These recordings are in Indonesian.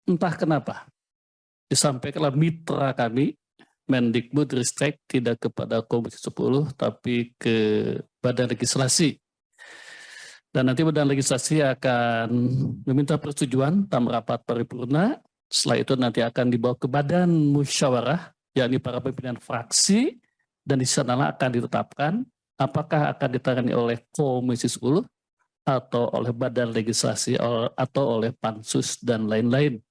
entah kenapa disampaikanlah mitra kami Mendikbudristek tidak kepada Komisi 10 tapi ke Badan Legislasi. Dan nanti Badan Legislasi akan meminta persetujuan dalam rapat paripurna. Setelah itu nanti akan dibawa ke Badan Musyawarah, yakni para pimpinan fraksi, dan di sana akan ditetapkan apakah akan ditangani oleh Komisi 10 atau oleh Badan Legislasi atau oleh Pansus dan lain-lain.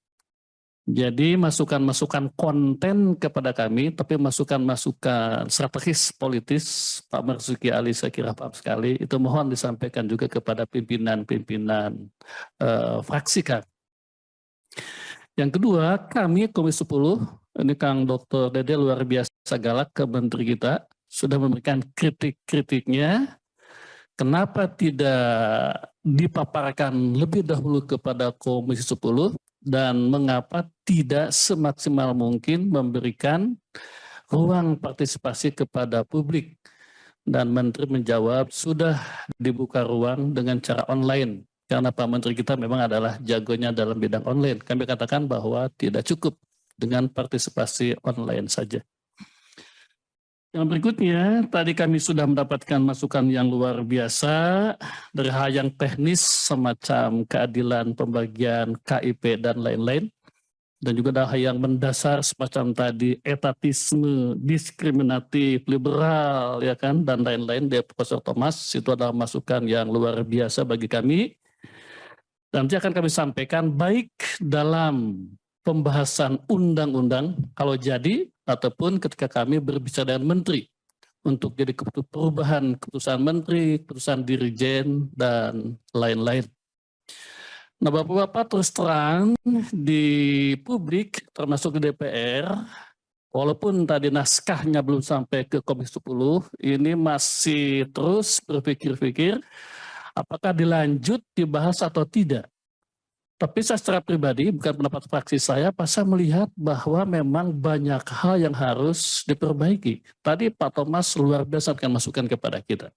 Jadi masukan-masukan konten kepada kami, tapi masukan-masukan strategis politis, Pak Marzuki Ali saya kira paham sekali, itu mohon disampaikan juga kepada pimpinan-pimpinan fraksi kami. Yang kedua, kami Komisi 10, ini Kang Dr. Dede luar biasa galak ke Menteri kita, sudah memberikan kritik-kritiknya, kenapa tidak dipaparkan lebih dahulu kepada Komisi 10, dan mengapa tidak semaksimal mungkin memberikan ruang partisipasi kepada publik. Dan Menteri menjawab sudah dibuka ruang dengan cara online. Karena Pak Menteri kita memang adalah jagonya dalam bidang online. Kami katakan bahwa tidak cukup dengan partisipasi online saja. Yang berikutnya, tadi kami sudah mendapatkan masukan yang luar biasa dari hal yang teknis semacam keadilan pembagian KIP dan lain-lain. Dan juga ada hal yang mendasar semacam tadi etatisme, diskriminatif, liberal, ya kan, dan lain-lain dari Profesor Thomas. Itu adalah masukan yang luar biasa bagi kami. Dan nanti akan kami sampaikan baik dalam pembahasan undang-undang kalau jadi ataupun ketika kami berbicara dengan menteri untuk jadi perubahan keputusan menteri, keputusan dirjen dan lain-lain. Nah, Bapak-bapak terus terang di publik termasuk di DPR, walaupun tadi naskahnya belum sampai ke Komisi 10, ini masih terus berpikir-pikir apakah dilanjut dibahas atau tidak. Tapi saya secara pribadi, bukan pendapat fraksi saya melihat bahwa memang banyak hal yang harus diperbaiki. Tadi Pak Thomas luar biasa akan masukan kepada kita.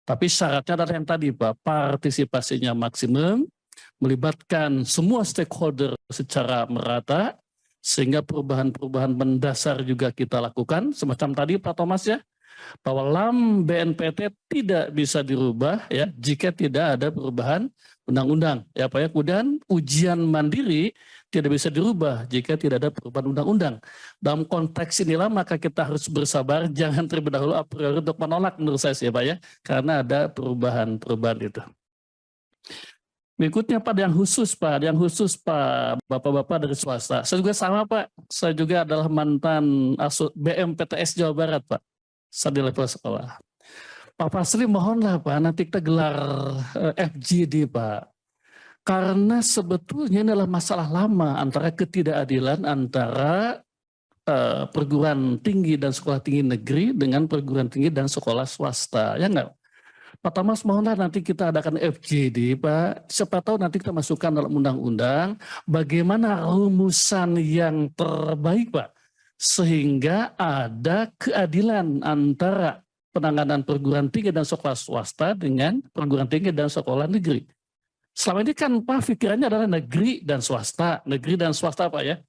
Tapi syaratnya adalah yang tadi Pak, partisipasinya maksimum, melibatkan semua stakeholder secara merata, sehingga perubahan-perubahan mendasar juga kita lakukan, semacam tadi Pak Thomas ya, bahwa LAM BNPT tidak bisa dirubah ya jika tidak ada perubahan undang-undang ya Pak ya. Kemudian ujian mandiri tidak bisa dirubah jika tidak ada perubahan undang-undang. Dalam konteks inilah maka kita harus bersabar, jangan terlebih dahulu a priori untuk menolak menurut saya sih Pak ya, karena ada perubahan-perubahan itu. Berikutnya Pak, yang khusus Pak, Bapak-bapak dari swasta. Saya juga sama Pak, saya juga adalah mantan BMPTS Jawa Barat Pak. Saya di level sekolah. Pak Fasli mohonlah Pak, nanti kita gelar FGD Pak. Karena sebetulnya ini adalah masalah lama antara ketidakadilan antara perguruan tinggi dan sekolah tinggi negeri dengan perguruan tinggi dan sekolah swasta. Ya enggak? Pak Thomas mohonlah nanti kita adakan FGD Pak. Siapa tahu nanti kita masukkan dalam undang-undang bagaimana rumusan yang terbaik Pak. Sehingga ada keadilan antara penanganan perguruan tinggi dan sekolah swasta dengan perguruan tinggi dan sekolah negeri. Selama ini kan Pak pikirannya adalah negeri dan swasta Pak ya.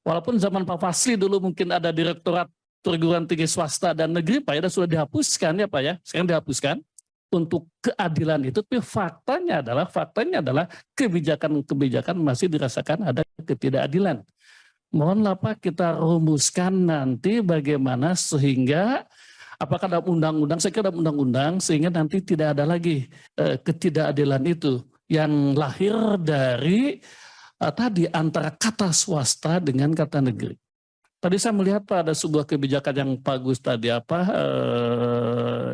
Walaupun zaman Pak Fasli dulu mungkin ada direktorat perguruan tinggi swasta dan negeri Pak ya, dan sudah dihapuskan ya Pak ya, sekarang dihapuskan untuk keadilan itu, tapi faktanya adalah kebijakan-kebijakan masih dirasakan ada ketidakadilan. Mohonlah Pak kita rumuskan nanti bagaimana sehingga apakah dalam undang-undang, saya kira dalam undang-undang sehingga nanti tidak ada lagi ketidakadilan itu yang lahir dari tadi antara kata swasta dengan kata negeri. Tadi saya melihat Pak ada sebuah kebijakan yang bagus tadi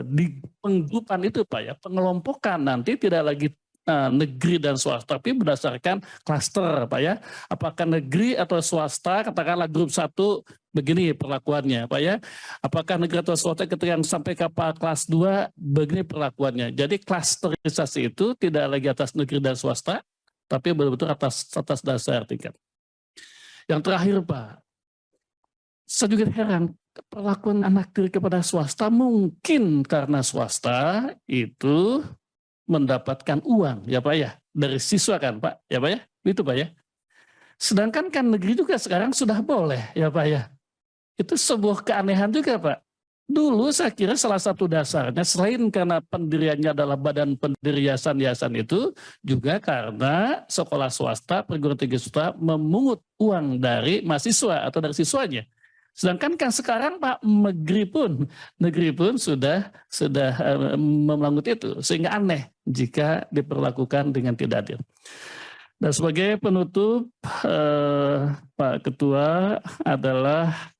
di penggrupan itu Pak ya, pengelompokan nanti tidak lagi negeri dan swasta, tapi berdasarkan klaster Pak ya. Apakah negeri atau swasta, katakanlah grup 1 begini perlakuannya Pak ya. Apakah negeri atau swasta ketika yang sampai ke kelas 2 begini perlakuannya. Jadi klasterisasi itu tidak lagi atas negeri dan swasta, tapi betul-betul atas dasar tingkat. Yang terakhir Pak, saya juga heran perlakuan anak negeri kepada swasta, mungkin karena swasta itu mendapatkan uang ya Pak ya dari siswa kan Pak ya Pak ya, itu Pak ya. Sedangkan kan negeri juga sekarang sudah boleh ya Pak ya. Itu sebuah keanehan juga Pak. Dulu saya kira salah satu dasarnya selain karena pendiriannya adalah badan pendiri yayasan itu juga karena sekolah swasta, perguruan tinggi swasta memungut uang dari mahasiswa atau dari siswanya. Sedangkan kan sekarang Pak negeri pun sudah memungut itu sehingga aneh jika diperlakukan dengan tidak adil. Dan sebagai penutup Pak Ketua adalah